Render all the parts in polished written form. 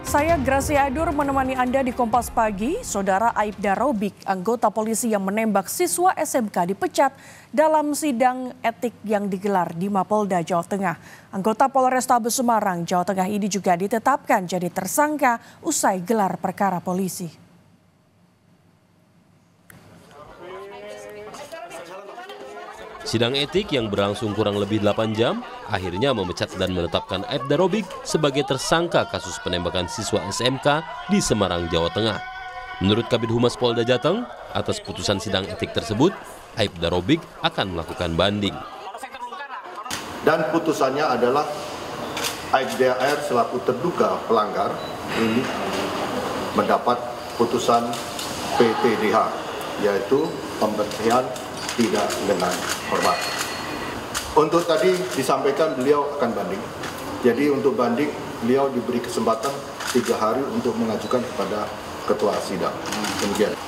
Saya Gracia Adur menemani Anda di Kompas Pagi. Saudara Aibda Robik, anggota polisi yang menembak siswa SMK dipecat dalam sidang etik yang digelar di Mapolda, Jawa Tengah. Anggota Polrestabes Semarang, Jawa Tengah ini juga ditetapkan jadi tersangka usai gelar perkara polisi. Sidang etik yang berlangsung kurang lebih 8 jam akhirnya memecat dan menetapkan Aibda Robik sebagai tersangka kasus penembakan siswa SMK di Semarang, Jawa Tengah. Menurut Kabid Humas Polda Jateng, atas putusan sidang etik tersebut, Aibda Robik akan melakukan banding. Dan putusannya adalah Aibda R selaku terduga pelanggar ini mendapat putusan PTDH, yaitu pemberhentian tidak dengan hormat. Untuk tadi disampaikan beliau akan banding. Jadi untuk banding beliau diberi kesempatan 3 hari untuk mengajukan kepada ketua sidang. Demikian.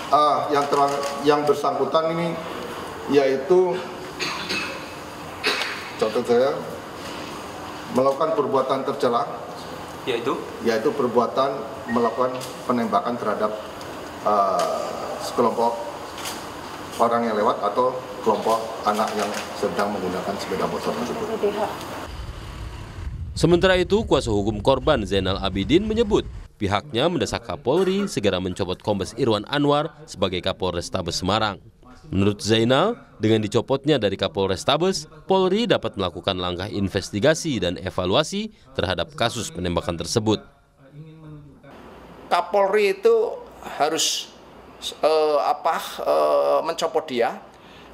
Yang bersangkutan ini yaitu contoh saya melakukan perbuatan tercela, yaitu perbuatan melakukan penembakan terhadap sekelompok orang yang lewat atau kelompok anak yang sedang menggunakan sepeda motor tersebut. Sementara itu, kuasa hukum korban Zainal Abidin menyebut pihaknya mendesak Kapolri segera mencopot Kombes Irwan Anwar sebagai Kapolrestabes Semarang. Menurut Zainal, dengan dicopotnya dari Kapolrestabes, Polri dapat melakukan langkah investigasi dan evaluasi terhadap kasus penembakan tersebut. Kapolri itu harus mencopot dia.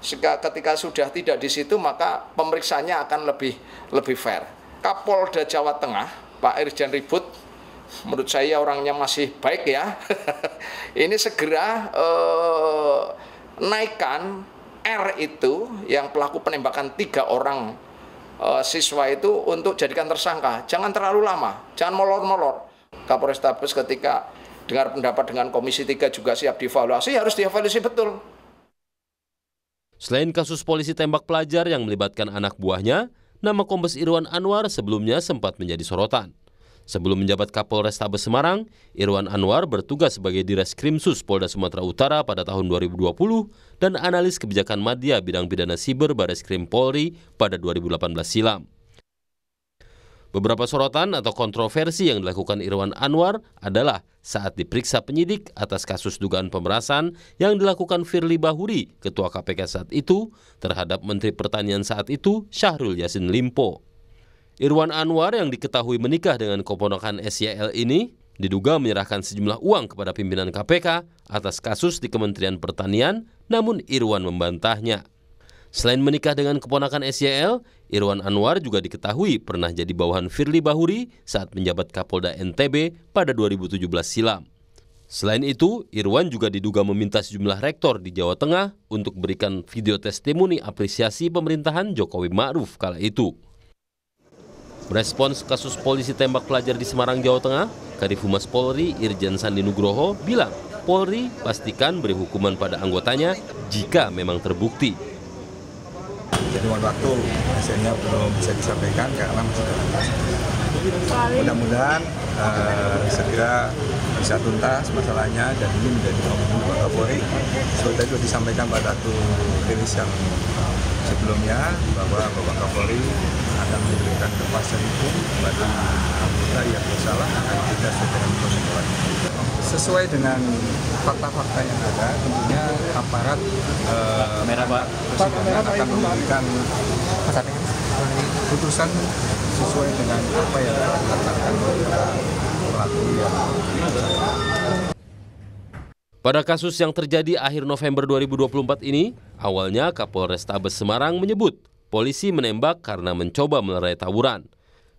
Ketika sudah tidak di situ, maka pemeriksaannya akan lebih fair. Kapolda Jawa Tengah, Pak Irjen Ribut, menurut saya orangnya masih baik ya. Ini segera naikkan R itu yang pelaku penembakan 3 orang siswa itu untuk jadikan tersangka. Jangan terlalu lama, jangan molor-molor. Kapolrestabes ketika dengar pendapat dengan Komisi 3 juga siap dievaluasi, harus dievaluasi betul. Selain kasus polisi tembak pelajar yang melibatkan anak buahnya, nama Kombes Irwan Anwar sebelumnya sempat menjadi sorotan. Sebelum menjabat Kapolrestabes Semarang, Irwan Anwar bertugas sebagai Direskrimsus Polda Sumatera Utara pada tahun 2020 dan analis kebijakan madya bidang pidana siber Bareskrim Polri pada 2018 silam. Beberapa sorotan atau kontroversi yang dilakukan Irwan Anwar adalah saat diperiksa penyidik atas kasus dugaan pemerasan yang dilakukan Firly Bahuri, Ketua KPK saat itu, terhadap Menteri Pertanian saat itu, Syahrul Yassin Limpo. Irwan Anwar yang diketahui menikah dengan keponakan SYL ini diduga menyerahkan sejumlah uang kepada pimpinan KPK atas kasus di Kementerian Pertanian, namun Irwan membantahnya. Selain menikah dengan keponakan SYL, Irwan Anwar juga diketahui pernah jadi bawahan Firly Bahuri saat menjabat Kapolda NTB pada 2017 silam. Selain itu, Irwan juga diduga meminta sejumlah rektor di Jawa Tengah untuk berikan video testimoni apresiasi pemerintahan Jokowi Ma'ruf kala itu. Merespons kasus polisi tembak pelajar di Semarang, Jawa Tengah, Kadif Humas Polri Irjen Sandi Nugroho bilang Polri pastikan beri hukuman pada anggotanya jika memang terbukti. Jadi mohon waktu, hasilnya belum bisa disampaikan karena masih dalam proses. Mudah-mudahan segera bisa tuntas masalahnya dan ini menjadi komitmen Pak Kapolri. Seperti tadi sudah disampaikan pada waktu rilis yang sebelumnya bahwa Bapak Kapolri akan memberikan kepastian hukum kepada anggota yang bersalah akan tidak sesuai dengan ketentuan. Sesuai dengan fakta-fakta yang ada, tentunya aparat Presiden akan memberikan putusan sesuai dengan apa yang dikatakan oleh pelaku yang Pada kasus yang terjadi akhir November 2024 ini, awalnya Kapolrestabes Semarang menyebut polisi menembak karena mencoba melerai tawuran.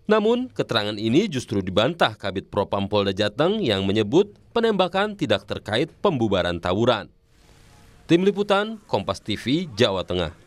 Namun, keterangan ini justru dibantah Kabid Propam Polda Jateng yang menyebut penembakan tidak terkait pembubaran tawuran. Tim Liputan, Kompas TV, Jawa Tengah.